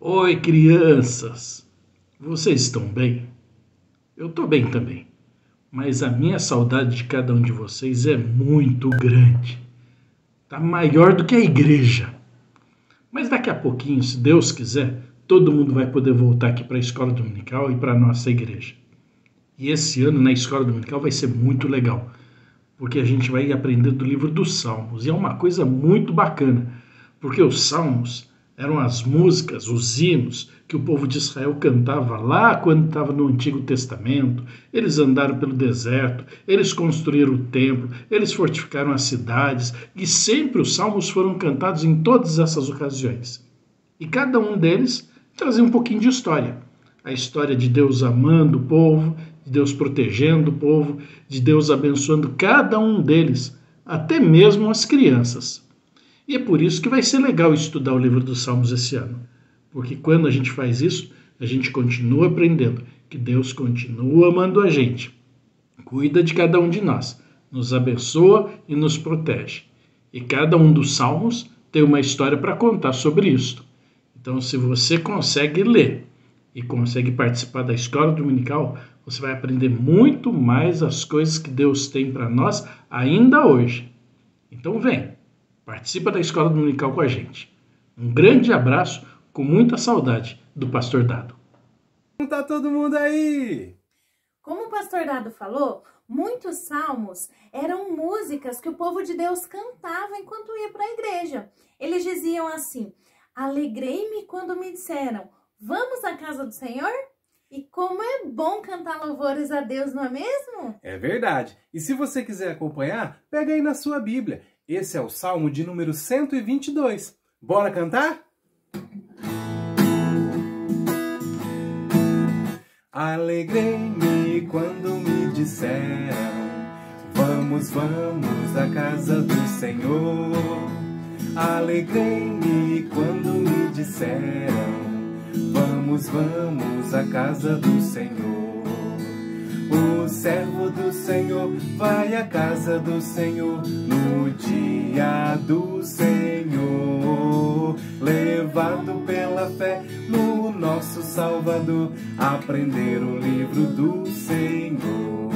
Oi, crianças! Vocês estão bem? Eu estou bem também, mas a minha saudade de cada um de vocês é muito grande. Tá maior do que a igreja. Mas daqui a pouquinho, se Deus quiser, todo mundo vai poder voltar aqui para a escola dominical e para a nossa igreja. E esse ano na escola dominical vai ser muito legal, porque a gente vai aprender do livro dos Salmos. E é uma coisa muito bacana, porque os Salmos eram as músicas, os hinos que o povo de Israel cantava lá quando estava no Antigo Testamento. Eles andaram pelo deserto, eles construíram o templo, eles fortificaram as cidades e sempre os salmos foram cantados em todas essas ocasiões. E cada um deles trazia um pouquinho de história. A história de Deus amando o povo, de Deus protegendo o povo, de Deus abençoando cada um deles, até mesmo as crianças. E é por isso que vai ser legal estudar o livro dos Salmos esse ano. Porque quando a gente faz isso, a gente continua aprendendo que Deus continua amando a gente. Cuida de cada um de nós, nos abençoa e nos protege. E cada um dos Salmos tem uma história para contar sobre isso. Então, se você consegue ler e consegue participar da escola dominical, você vai aprender muito mais as coisas que Deus tem para nós ainda hoje. Então, vem! Participa da escola dominical com a gente. Um grande abraço, com muita saudade do Pastor Dado. Como tá todo mundo aí? Como o Pastor Dado falou, muitos salmos eram músicas que o povo de Deus cantava enquanto ia para a igreja. Eles diziam assim: alegrei-me quando me disseram, vamos à casa do Senhor? E como é bom cantar louvores a Deus, não é mesmo? É verdade. E se você quiser acompanhar, pega aí na sua Bíblia. Esse é o Salmo de número 122. Bora cantar? Alegrei-me quando me disseram, vamos, vamos à casa do Senhor. Alegrei-me quando me disseram, vamos, vamos à casa do Senhor. O servo do Senhor vai à casa do Senhor no dia do Senhor, levado pela fé no nosso Salvador, aprender o livro do Senhor.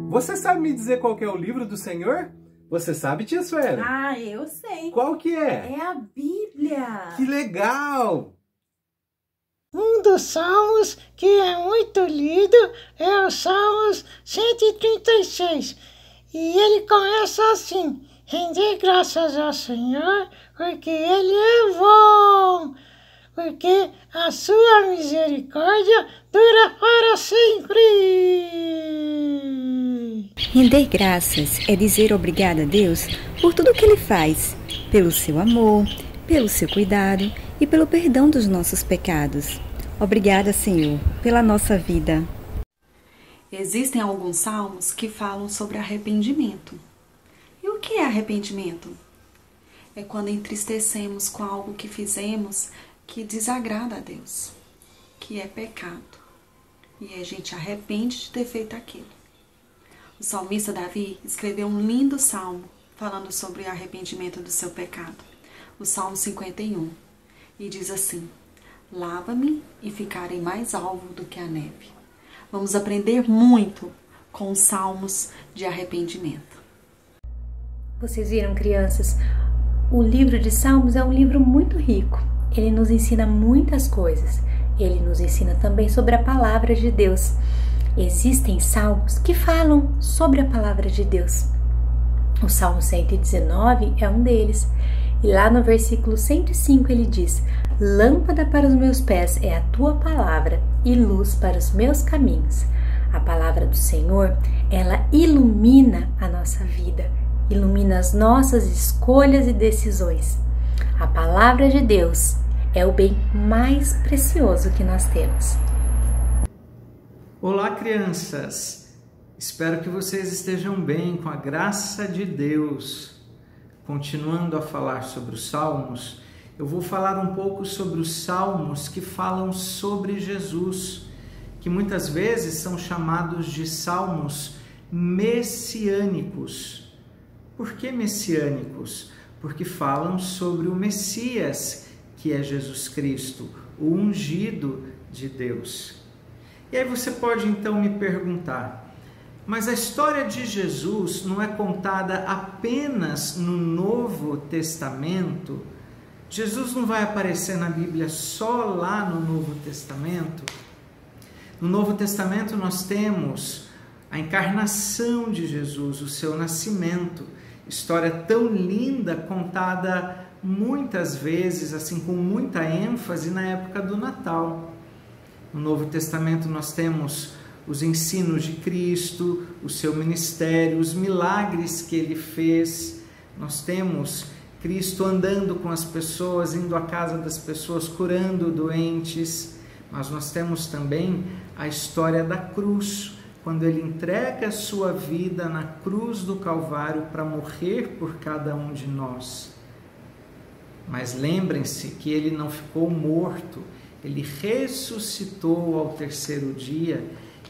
Você sabe me dizer qual que é o livro do Senhor? Você sabe, tia Suela? Ah, eu sei. Qual que é? É a Bíblia. Que legal! Um dos salmos que é muito lido é o Salmos 136. E ele começa assim: render graças ao Senhor, porque Ele é bom, porque a sua misericórdia dura para sempre. Render graças é dizer obrigado a Deus por tudo que Ele faz, pelo seu amor, pelo seu cuidado e pelo perdão dos nossos pecados. Obrigada, Senhor, pela nossa vida. Existem alguns salmos que falam sobre arrependimento. E o que é arrependimento? É quando entristecemos com algo que fizemos que desagrada a Deus, que é pecado. E a gente arrepende de ter feito aquilo. O salmista Davi escreveu um lindo salmo falando sobre o arrependimento do seu pecado. O Salmo 51. E diz assim: lava-me e ficarei mais alvo do que a neve. Vamos aprender muito com os salmos de arrependimento. Vocês viram, crianças? O livro de Salmos é um livro muito rico. Ele nos ensina muitas coisas. Ele nos ensina também sobre a palavra de Deus. Existem salmos que falam sobre a palavra de Deus. O Salmo 119 é um deles. E lá no versículo 105 ele diz: lâmpada para os meus pés é a tua palavra e luz para os meus caminhos. A palavra do Senhor, ela ilumina a nossa vida, ilumina as nossas escolhas e decisões. A palavra de Deus é o bem mais precioso que nós temos. Olá, crianças! Espero que vocês estejam bem, com a graça de Deus. Continuando a falar sobre os salmos, eu vou falar um pouco sobre os salmos que falam sobre Jesus, que muitas vezes são chamados de salmos messiânicos. Por que messiânicos? Porque falam sobre o Messias, que é Jesus Cristo, o ungido de Deus. E aí você pode então me perguntar, mas a história de Jesus não é contada apenas no Novo Testamento? Jesus não vai aparecer na Bíblia só lá no Novo Testamento? No Novo Testamento nós temos a encarnação de Jesus, o seu nascimento, história tão linda, contada muitas vezes, assim, com muita ênfase na época do Natal. No Novo Testamento nós temos os ensinos de Cristo, o seu ministério, os milagres que ele fez. Nós temos Cristo andando com as pessoas, indo à casa das pessoas, curando doentes. Mas nós temos também a história da cruz, quando ele entrega a sua vida na cruz do Calvário para morrer por cada um de nós. Mas lembrem-se que ele não ficou morto, ele ressuscitou ao terceiro dia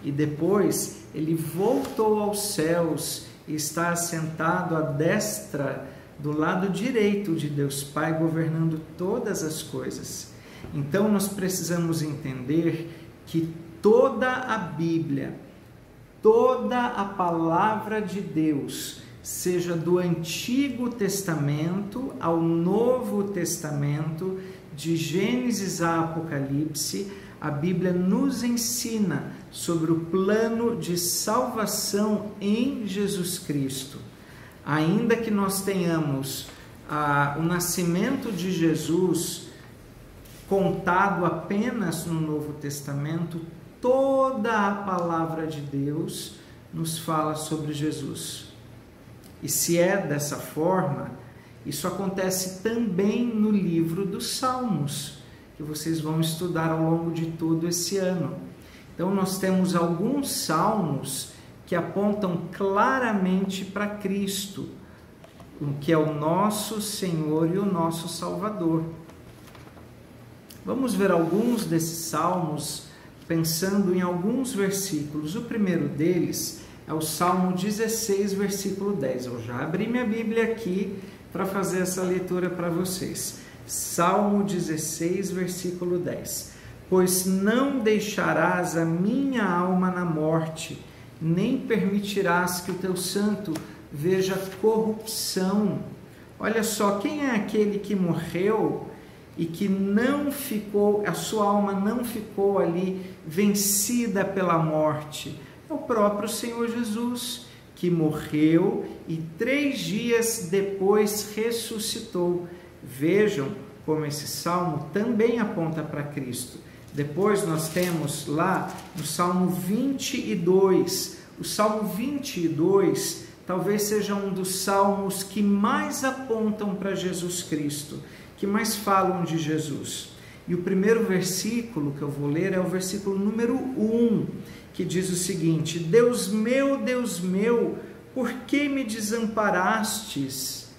e depois ele voltou aos céus e está assentado à destra do lado direito de Deus Pai, governando todas as coisas. Então nós precisamos entender que toda a Bíblia, toda a palavra de Deus, seja do Antigo Testamento ao Novo Testamento, de Gênesis a Apocalipse, a Bíblia nos ensina sobre o plano de salvação em Jesus Cristo. Ainda que nós tenhamos o nascimento de Jesus contado apenas no Novo Testamento, toda a palavra de Deus nos fala sobre Jesus. E se é dessa forma, isso acontece também no livro dos Salmos, que vocês vão estudar ao longo de todo esse ano. Então nós temos alguns salmos que apontam claramente para Cristo, que é o nosso Senhor e o nosso Salvador. Vamos ver alguns desses salmos pensando em alguns versículos. O primeiro deles é o Salmo 16, versículo 10. Eu já abri minha Bíblia aqui para fazer essa leitura para vocês. Salmo 16, versículo 10. Pois não deixarás a minha alma na morte, nem permitirás que o teu santo veja corrupção. Olha só, quem é aquele que morreu e que não ficou, a sua alma não ficou ali vencida pela morte? É o próprio Senhor Jesus, que morreu e 3 dias depois ressuscitou. Vejam como esse salmo também aponta para Cristo. Depois nós temos lá no Salmo 22. O Salmo 22 talvez seja um dos salmos que mais apontam para Jesus Cristo, que mais falam de Jesus. E o primeiro versículo que eu vou ler é o versículo número 1, que diz o seguinte: Deus meu, por que me desamparastes?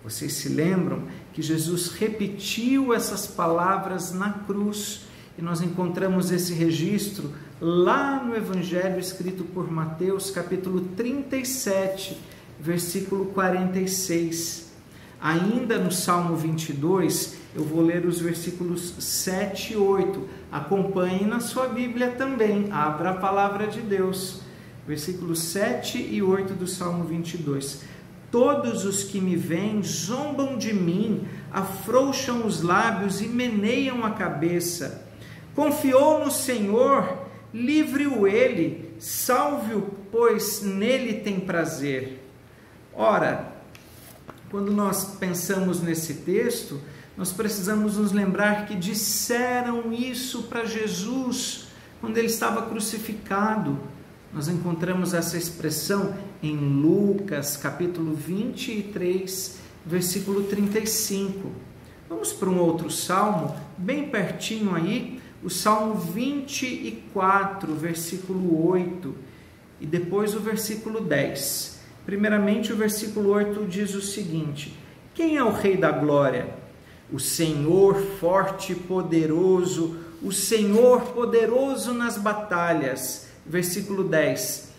Vocês se lembram que Jesus repetiu essas palavras na cruz, e nós encontramos esse registro lá no Evangelho escrito por Mateus, capítulo 37, versículo 46. Ainda no Salmo 22, eu vou ler os versículos 7 e 8. Acompanhem na sua Bíblia também, abra a palavra de Deus. Versículos 7 e 8 do Salmo 22. Todos os que me veem zombam de mim, afrouxam os lábios e meneiam a cabeça. Confiou no Senhor, livre-o ele, salve-o, pois nele tem prazer. Ora, quando nós pensamos nesse texto, nós precisamos nos lembrar que disseram isso para Jesus quando ele estava crucificado. Nós encontramos essa expressão em Lucas, capítulo 23, versículo 35. Vamos para um outro salmo, bem pertinho aí, o Salmo 24, versículo 8, e depois o versículo 10. Primeiramente, o versículo 8 diz o seguinte: quem é o Rei da Glória? O Senhor forte e poderoso, o Senhor poderoso nas batalhas. Versículo 10.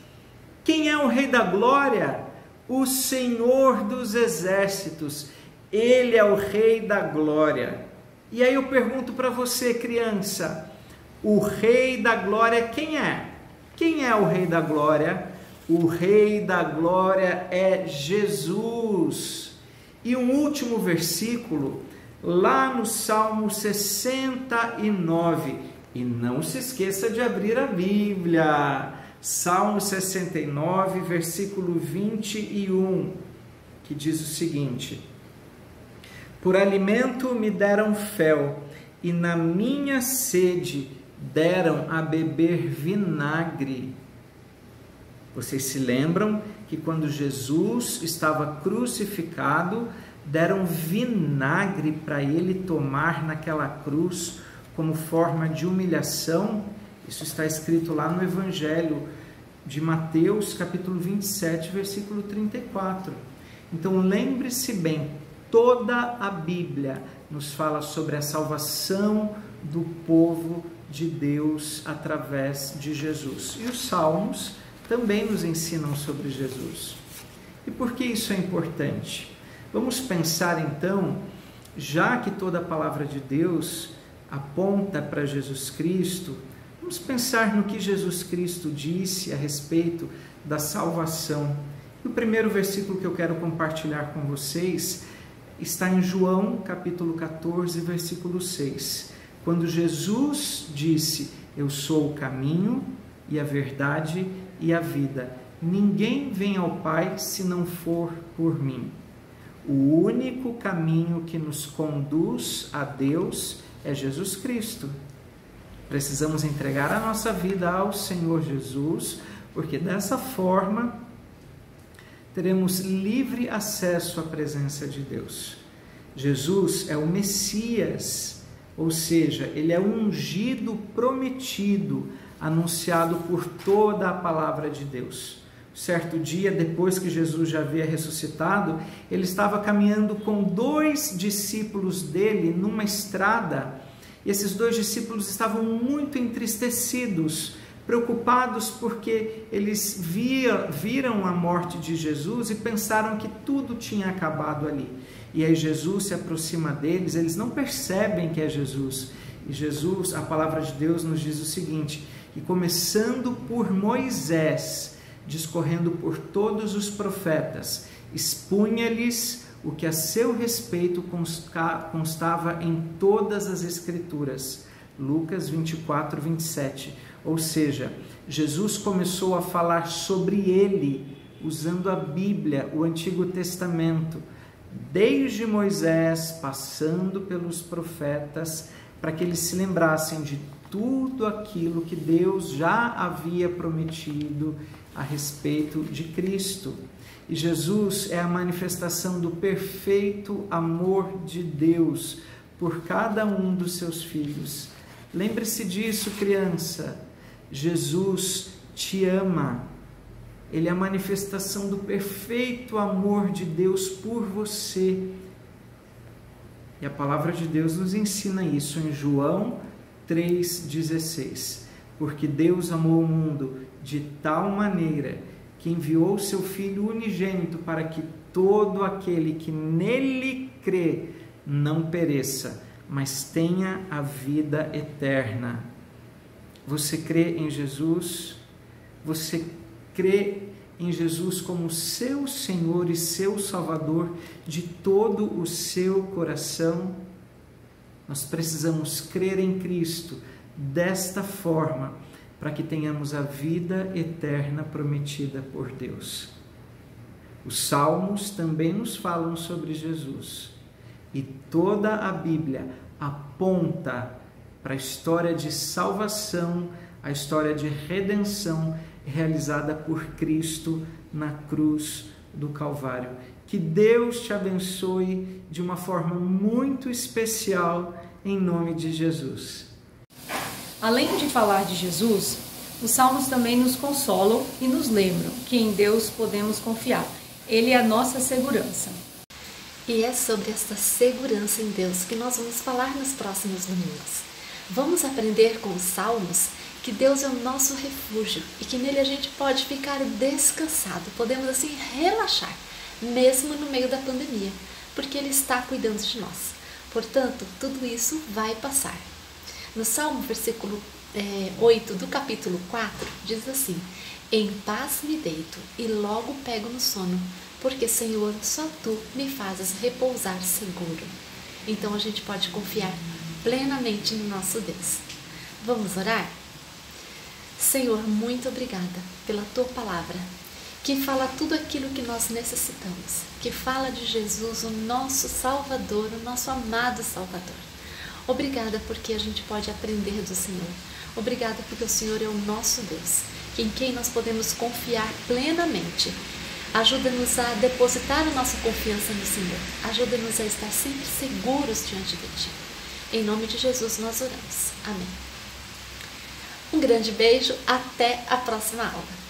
Quem é o Rei da Glória? O Senhor dos exércitos. Ele é o Rei da Glória. E aí eu pergunto para você, criança, o Rei da Glória quem é? Quem é o Rei da Glória? O Rei da Glória é Jesus. E um último versículo, lá no Salmo 69. E não se esqueça de abrir a Bíblia. Salmo 69, versículo 21, que diz o seguinte: por alimento me deram fel, e na minha sede deram a beber vinagre. Vocês se lembram que quando Jesus estava crucificado, deram vinagre para ele tomar naquela cruz como forma de humilhação? Isso está escrito lá no Evangelho de Mateus, capítulo 27, versículo 34. Então lembre-se bem, toda a Bíblia nos fala sobre a salvação do povo de Deus através de Jesus. E os Salmos também nos ensinam sobre Jesus. E por que isso é importante? Vamos pensar então, já que toda a palavra de Deus aponta para Jesus Cristo, vamos pensar no que Jesus Cristo disse a respeito da salvação. E o primeiro versículo que eu quero compartilhar com vocês está em João, capítulo 14, versículo 6. Quando Jesus disse: eu sou o caminho e a verdade e a vida. Ninguém vem ao Pai se não for por mim. O único caminho que nos conduz a Deus é Jesus Cristo. Precisamos entregar a nossa vida ao Senhor Jesus, porque dessa forma teremos livre acesso à presença de Deus. Jesus é o Messias, ou seja, ele é o ungido prometido, anunciado por toda a palavra de Deus. Certo dia, depois que Jesus já havia ressuscitado, ele estava caminhando com 2 discípulos dele numa estrada. E esses 2 discípulos estavam muito entristecidos, preocupados porque eles viram a morte de Jesus e pensaram que tudo tinha acabado ali. E aí Jesus se aproxima deles, eles não percebem que é Jesus. E Jesus, a palavra de Deus nos diz o seguinte: que começando por Moisés, discorrendo por todos os profetas, expunha-lhes o que a seu respeito constava em todas as Escrituras. Lucas 24, 27. Ou seja, Jesus começou a falar sobre ele, usando a Bíblia, o Antigo Testamento, desde Moisés, passando pelos profetas, para que eles se lembrassem de tudo aquilo que Deus já havia prometido a respeito de Cristo. E Jesus é a manifestação do perfeito amor de Deus por cada um dos seus filhos. Lembre-se disso, criança. Jesus te ama. Ele é a manifestação do perfeito amor de Deus por você. E a palavra de Deus nos ensina isso em João 3,16. Porque Deus amou o mundo de tal maneira que enviou o seu Filho unigênito para que todo aquele que nele crê não pereça, mas tenha a vida eterna. Você crê em Jesus? Você crê em Jesus como seu Senhor e seu Salvador de todo o seu coração? Nós precisamos crer em Cristo desta forma, para que tenhamos a vida eterna prometida por Deus. Os Salmos também nos falam sobre Jesus, e toda a Bíblia aponta para a história de salvação, a história de redenção realizada por Cristo na cruz do Calvário. Que Deus te abençoe de uma forma muito especial, em nome de Jesus. Além de falar de Jesus, os Salmos também nos consolam e nos lembram que em Deus podemos confiar. Ele é a nossa segurança. E é sobre esta segurança em Deus que nós vamos falar nos próximos domingos. Vamos aprender com os Salmos que Deus é o nosso refúgio e que nele a gente pode ficar descansado, podemos assim relaxar, mesmo no meio da pandemia, porque Ele está cuidando de nós. Portanto, tudo isso vai passar. No Salmo, versículo 8 do capítulo 4, diz assim: em paz me deito e logo pego no sono, porque, Senhor, só Tu me fazes repousar seguro. Então a gente pode confiar plenamente no nosso Deus. Vamos orar? Senhor, muito obrigada pela Tua palavra, que fala tudo aquilo que nós necessitamos, que fala de Jesus, o nosso Salvador, o nosso amado Salvador. Obrigada porque a gente pode aprender do Senhor. Obrigada porque o Senhor é o nosso Deus, em quem nós podemos confiar plenamente. Ajuda-nos a depositar a nossa confiança no Senhor. Ajuda-nos a estar sempre seguros diante de Ti. Em nome de Jesus nós oramos. Amém. Um grande beijo, até a próxima aula.